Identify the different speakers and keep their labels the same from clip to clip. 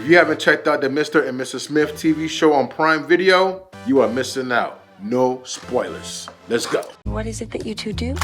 Speaker 1: If you haven't checked out the Mr. and Mrs. Smith TV show on Prime Video, you are missing out. No spoilers. Let's go.
Speaker 2: What is it that you two do?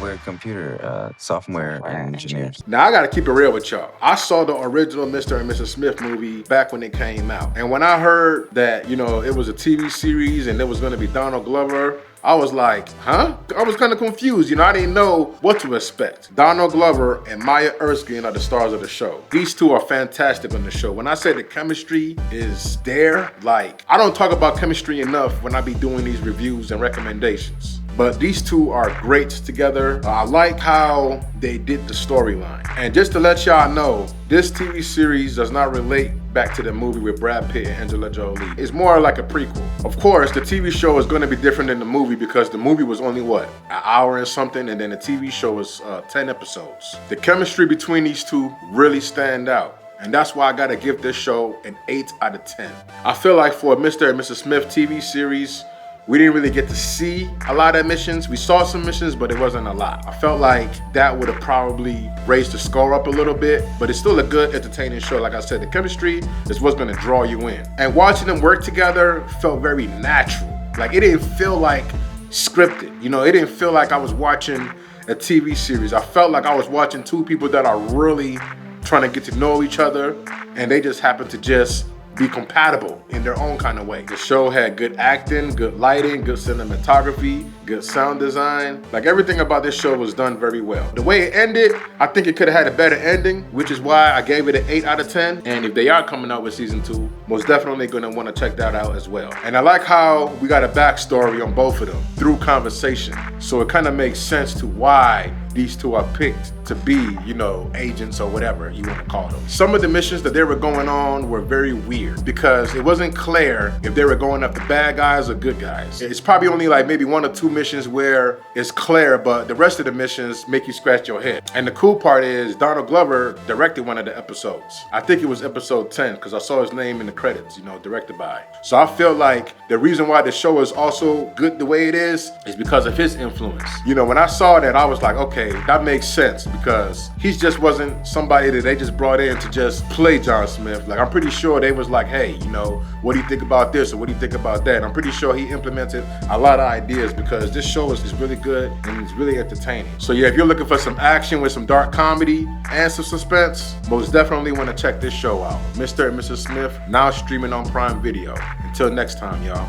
Speaker 3: We're computer software engineers.
Speaker 1: Now I gotta keep it real with y'all. I saw the original Mr. and Mrs. Smith movie back when it came out. And when I heard that, you know, it was a TV series and it was gonna be Donald Glover, I was like, huh? I was kind of confused. You know, I didn't know what to expect. Donald Glover and Maya Erskine are the stars of the show. These two are fantastic on the show. When I say the chemistry is there, like, I don't talk about chemistry enough when I be doing these reviews and recommendations. But these two are great together. I like how they did the storyline. And just to let y'all know, this TV series does not relate back to the movie with Brad Pitt and Angela Jolie. It's more like a prequel. Of course, the TV show is gonna be different than the movie because the movie was only, what, an hour and something, and then the TV show was 10 episodes. The chemistry between these two really stand out. And that's why I gotta give this show an 8 out of 10. I feel like for a Mr. and Mrs. Smith TV series, we didn't really get to see a lot of missions. We saw some missions, but it wasn't a lot. I felt like that would have probably raised the score up a little bit, but it's still a good, entertaining show. Like I said, the chemistry is what's gonna draw you in. And watching them work together felt very natural. Like, it didn't feel like scripted. You know, it didn't feel like I was watching a TV series. I felt like I was watching two people that are really trying to get to know each other, and they just happen to just be compatible in their own kind of way. The show had good acting, good lighting, good cinematography, good sound design. Like, everything about this show was done very well. The way it ended, I think it could have had a better ending, which is why I gave it an 8 out of 10. And if they are coming out with season 2, most definitely gonna wanna check that out as well. And I like how we got a backstory on both of them through conversation. So it kind of makes sense to why these two are picked to be, you know, agents or whatever you want to call them. Some of the missions that they were going on were very weird because it wasn't clear if they were going after bad guys or good guys. It's probably only like maybe 1 or 2 missions where it's clear, but the rest of the missions make you scratch your head. And the cool part is Donald Glover directed one of the episodes. I think it was episode 10 because I saw his name in the credits, you know, directed by. So I feel like the reason why the show is also good the way it is because of his influence. You know, when I saw that, I was like, okay, that makes sense because he just wasn't somebody that they just brought in to just play John Smith. Like, I'm pretty sure they was like, hey, you know, what do you think about this or what do you think about that? And I'm pretty sure he implemented a lot of ideas because this show is really good and it's really entertaining. So yeah, if you're looking for some action with some dark comedy and some suspense, most definitely want to check this show out. Mr. and Mrs. Smith, now streaming on Prime Video. Until next time, y'all.